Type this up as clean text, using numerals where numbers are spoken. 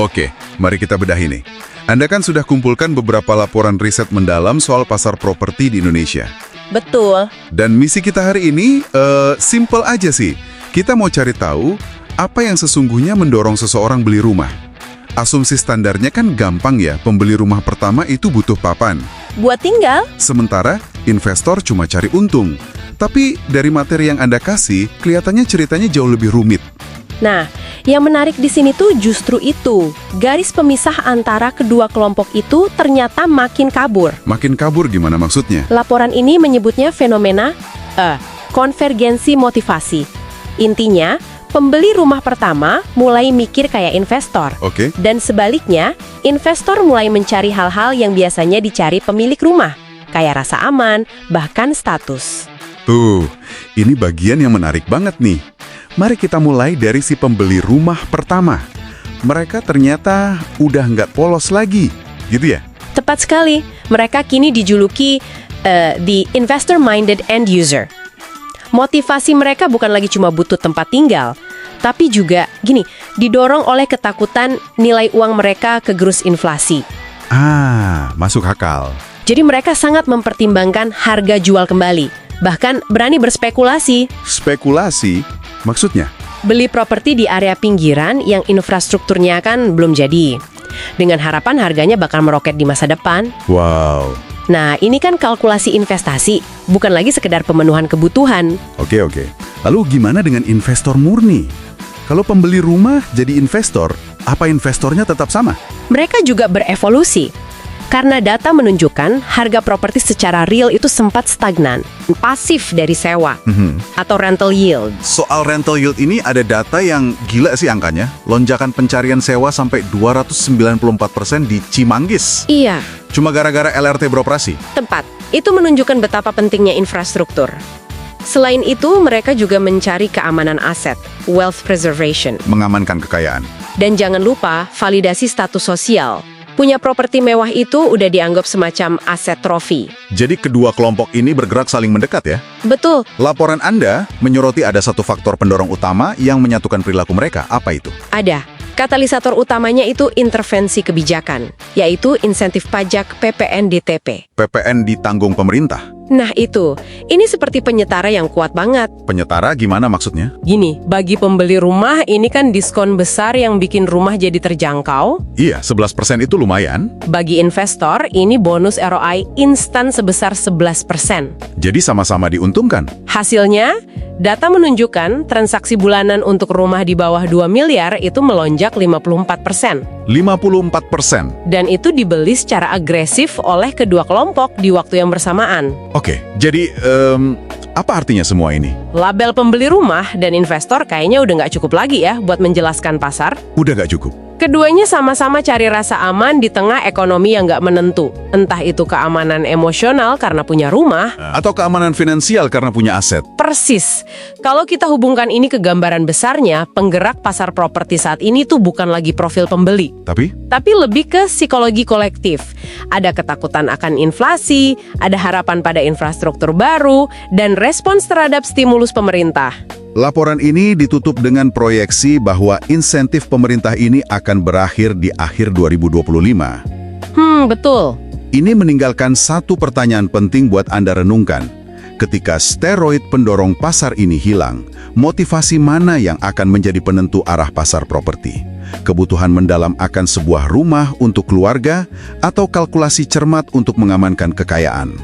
Oke, mari kita bedah ini. Anda kan sudah kumpulkan beberapa laporan riset mendalam soal pasar properti di Indonesia. Betul. Dan misi kita hari ini, simple aja sih. Kita mau cari tahu apa yang sesungguhnya mendorong seseorang beli rumah. Asumsi standarnya kan gampang ya, pembeli rumah pertama itu butuh papan. Buat tinggal. Sementara investor cuma cari untung. Tapi dari materi yang Anda kasih, kelihatannya ceritanya jauh lebih rumit. Nah, yang menarik di sini tuh justru itu. Garis pemisah antara kedua kelompok itu ternyata makin kabur. Makin kabur gimana maksudnya? Laporan ini menyebutnya fenomena konvergensi motivasi. Intinya, pembeli rumah pertama mulai mikir kayak investor. Oke. Dan sebaliknya, investor mulai mencari hal-hal yang biasanya dicari pemilik rumah, kayak rasa aman, bahkan status. Tuh, ini bagian yang menarik banget nih. Mari kita mulai dari si pembeli rumah pertama. Mereka ternyata udah nggak polos lagi, gitu ya? Tepat sekali, mereka kini dijuluki the investor-minded end user. Motivasi mereka bukan lagi cuma butuh tempat tinggal, tapi juga, didorong oleh ketakutan nilai uang mereka kegerus inflasi. Masuk akal. Jadi mereka sangat mempertimbangkan harga jual kembali, bahkan berani berspekulasi. Spekulasi? Maksudnya? Beli properti di area pinggiran yang infrastrukturnya kan belum jadi, dengan harapan harganya bakal meroket di masa depan. Wow. Nah, ini kan kalkulasi investasi, bukan lagi sekedar pemenuhan kebutuhan. Oke. Lalu gimana dengan investor murni? Kalau pembeli rumah jadi investor, apa investornya tetap sama? Mereka juga berevolusi. Karena data menunjukkan harga properti secara real itu sempat stagnan, pasif dari sewa, atau rental yield. Soal rental yield ini ada data yang gila sih angkanya. Lonjakan pencarian sewa sampai 294% di Cimanggis. Iya, Cuma gara-gara LRT beroperasi. tepat. Itu menunjukkan betapa pentingnya infrastruktur. Selain itu, mereka juga mencari keamanan aset, wealth preservation. Mengamankan kekayaan. Dan jangan lupa, validasi status sosial. Punya properti mewah itu udah dianggap semacam aset trofi. Jadi kedua kelompok ini bergerak saling mendekat ya? Betul, Laporan Anda menyoroti ada satu faktor pendorong utama yang menyatukan perilaku mereka. Apa itu? ada. Katalisator utamanya itu intervensi kebijakan, yaitu insentif pajak PPN-DTP. PPN ditanggung pemerintah. Nah itu, ini seperti penyetara yang kuat banget. Penyetara gimana maksudnya? Gini, bagi pembeli rumah ini kan diskon besar yang bikin rumah jadi terjangkau. Iya, 11% itu lumayan. Bagi investor, ini bonus ROI instan sebesar 11%. Jadi sama-sama diuntungkan. Hasilnya, data menunjukkan transaksi bulanan untuk rumah di bawah 2 miliar itu melonjak 54%. 54%. Dan itu dibeli secara agresif oleh kedua kelompok di waktu yang bersamaan. Oke, jadi apa artinya semua ini? Label pembeli rumah dan investor kayaknya udah nggak cukup lagi ya buat menjelaskan pasar. Udah gak cukup. Keduanya sama-sama cari rasa aman di tengah ekonomi yang nggak menentu. Entah itu keamanan emosional karena punya rumah. Atau keamanan finansial karena punya aset. Persis. Kalau kita hubungkan ini ke gambaran besarnya, penggerak pasar properti saat ini tuh bukan lagi profil pembeli, tapi lebih ke psikologi kolektif. Ada ketakutan akan inflasi, ada harapan pada infrastruktur baru, dan respons terhadap stimulus pemerintah. Laporan ini ditutup dengan proyeksi bahwa insentif pemerintah ini akan berakhir di akhir 2025. Betul. Ini meninggalkan satu pertanyaan penting buat Anda renungkan. Ketika steroid pendorong pasar ini hilang, motivasi mana yang akan menjadi penentu arah pasar properti? Kebutuhan mendalam akan sebuah rumah untuk keluarga atau kalkulasi cermat untuk mengamankan kekayaan?